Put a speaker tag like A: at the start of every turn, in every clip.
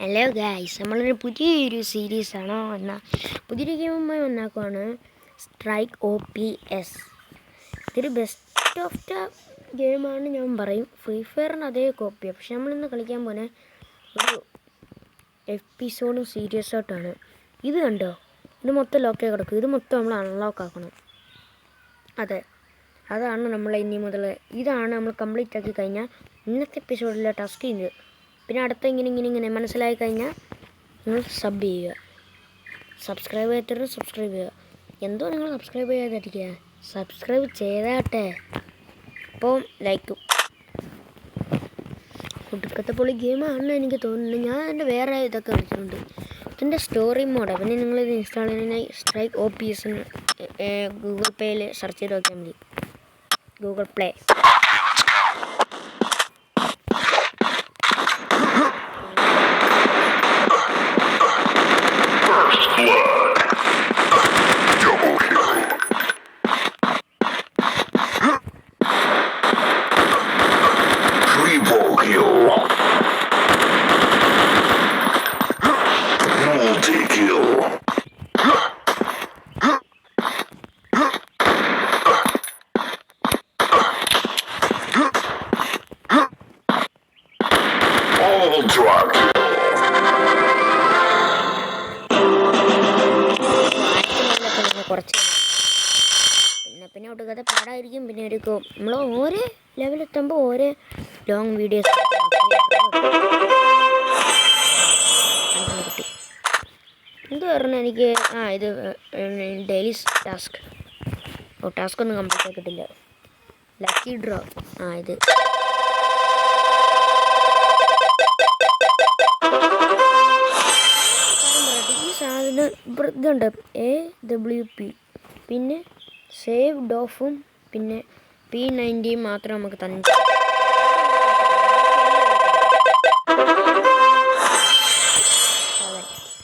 A: Hello guys, നമ്മളൊരു പുതിയൊരു സീരീസാണോ പുതിയൊരു ഗെയിമുമായി വന്നാക്കുവാണ്. Strike OPS. ഇതൊരു ബെസ്റ്റ് ഓഫ് ദ ഗെയിമാണ് ഞാൻ പറയും. ഫ്രീ ഫയറിന് അതേ കോപ്പിയാണ്. പക്ഷെ നമ്മളിന്ന് കളിക്കാൻ പോലെ ഒരു എപ്പിസോഡും സീരിയസ് ആയിട്ടാണ്. ഇത് കണ്ടോ, ഇത് മൊത്തം ലോക്കായി കിടക്കും. ഇത് മൊത്തം നമ്മൾ അൺലോക്ക് ആക്കണം. അതാണ് നമ്മൾ ഇനി മുതൽ ഇതാണ് നമ്മൾ കംപ്ലീറ്റ് ആക്കി കഴിഞ്ഞാൽ ഇന്നത്തെ എപ്പിസോഡിലെ ടാസ്ക് ഇത്. പിന്നെ അടുത്ത ഇങ്ങനെ മനസ്സിലായി കഴിഞ്ഞാൽ നിങ്ങൾ സബ് ചെയ്യുക. സബ്സ്ക്രൈബ് ചെയ്യാത്തവർ സബ്സ്ക്രൈബ് ചെയ്യുക. എന്തോ നിങ്ങൾ സബ്സ്ക്രൈബ് ചെയ്യാതിരിക്കുക, സബ്സ്ക്രൈബ് ചെയ്താട്ടെ. അപ്പോൾ ലൈക്കും. ഒടുക്കത്തെ പൊളി ഗെയിമാണെന്ന് എനിക്ക് തോന്നുന്നു. ഞാൻ എൻ്റെ വേറെ ഇതൊക്കെ കളിച്ചിട്ടുണ്ട്. ഇതിൻ്റെ സ്റ്റോറി മോഡ്. പിന്നെ നിങ്ങളിത് ഇൻസ്റ്റാൾ ചെയ്യുന്നതിനായി സ്ട്രൈക്ക് OPS ഗൂഗിൾ പേയിൽ സെർച്ച് ചെയ്ത് നോക്കിയാൽ മതി. Google play. കുറച്ച് പിന്നെ ഒടുക്കത്തെ പാടായിരിക്കും. പിന്നെ ഒരു നമ്മൾ ഓരോ ലെവലെത്തുമ്പോൾ ഓരോ ലോങ് വീഡിയോസ് എന്ത് പറഞ്ഞു എനിക്ക്. ഇത് ഡെയിലി ടാസ്ക്. ടാസ്ക് ഒന്നും കംപ്ലീറ്റ് ആക്കിയിട്ടില്ല. Lucky draw. ഇത് ഈ സാധനം ഇതുണ്ട്. AWP, പിന്നെ സേവ് ഡോഫും പിന്നെ P90 മാത്രം നമുക്ക് തന്നെ.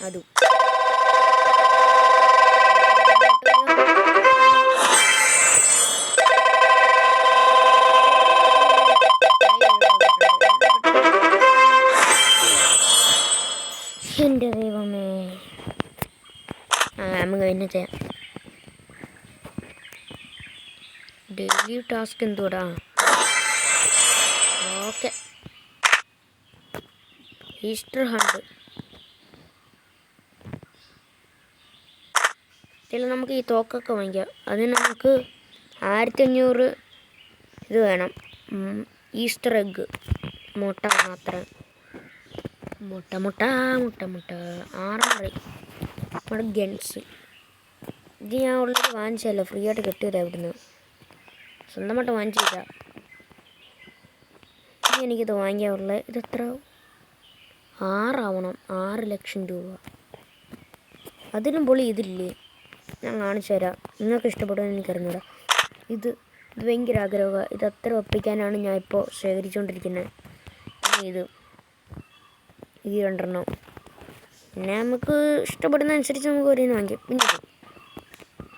A: അതും എൻ്റെ ദൈവമേ. നമുക്ക് പിന്നെ ചെയ്യാം. ഡെയിലി ടാസ്ക് എന്തുകൂടാ. Okay, Easter hunt. ഇതിൽ നമുക്ക് ഈ തോക്കൊക്കെ വാങ്ങിക്കാം. അതിന് നമുക്ക് 1500 ഇത് വേണം. ഈസ്റ്റർ എഗ്ഗ് മുട്ട മാത്രം. മുട്ട 6 നമ്മുടെ ഗൺസ്. ഇത് ഞാൻ ഉള്ളത് വാങ്ങിച്ചല്ലോ, ഫ്രീ ആയിട്ട് കിട്ടിയതാ ഇവിടുന്ന്. സ്വന്തമായിട്ട് വാങ്ങിച്ചില്ല. ഇനി എനിക്കിത് വാങ്ങിക്കാറുള്ളത്. ഇത് എത്ര 6 ലക്ഷം രൂപ. അതിലും പൊളി ഇതില്ലേ, ഞാൻ കാണിച്ചു തരാം. നിങ്ങൾക്ക് ഇഷ്ടപ്പെടുമെന്ന് എനിക്കറിഞ്ഞൂടാ. ഇത് ഭയങ്കര ആഗ്രഹമാണ്. ഇത് അത്ര ഒപ്പിക്കാനാണ് ഞാൻ ഇപ്പോൾ ശേഖരിച്ചുകൊണ്ടിരിക്കുന്നത്. ഇത് 2 പിന്നെ നമുക്ക് ഇഷ്ടപ്പെടുന്ന അനുസരിച്ച് നമുക്ക് ഓരോന്ന് വാങ്ങിക്കാം. പിന്നെ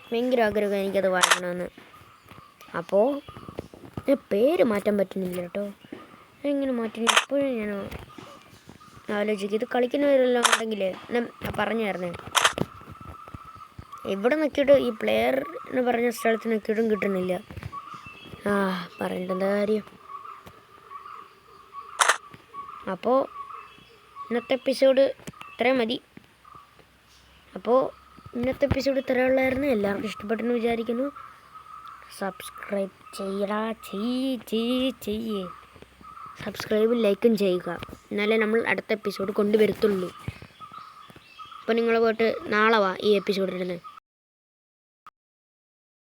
A: ഭയങ്കര ആഗ്രഹം എനിക്കത് വാങ്ങിക്കണമെന്ന്. അപ്പോൾ പേര് മാറ്റാൻ പറ്റുന്നില്ല കേട്ടോ. എങ്ങനെ മാറ്റുന്നു ഇപ്പോഴും ഞാൻ ആലോചിക്കും. ഇത് കളിക്കുന്നവരെല്ലാം ഉണ്ടെങ്കിൽ പറഞ്ഞു തരണേ. ഇവിടെ നോക്കിയിട്ട് ഈ പ്ലെയർ എന്ന് പറഞ്ഞ സ്ഥലത്ത് നോക്കിയിട്ടും കിട്ടുന്നില്ല. പറഞ്ഞിട്ട് എന്താ കാര്യം. അപ്പോൾ ഇന്നത്തെ എപ്പിസോഡ് ഇത്രയും മതി. അപ്പോൾ ഇന്നത്തെ എപ്പിസോഡ് ഇത്രയുള്ളായിരുന്നു. എല്ലാവർക്കും ഇഷ്ടപ്പെട്ടെന്ന് വിചാരിക്കുന്നു. സബ്സ്ക്രൈബ് ചെയ്യടാ, ചെയ്യേ. സബ്സ്ക്രൈബും ലൈക്കും ചെയ്യുക. എന്നാലേ നമ്മൾ അടുത്ത എപ്പിസോഡ് കൊണ്ടുവരത്തുള്ളൂ. അപ്പോൾ നിങ്ങൾ പോയിട്ട് നാളെ വാ ഈ എപ്പിസോഡ് ഇടുന്നത്.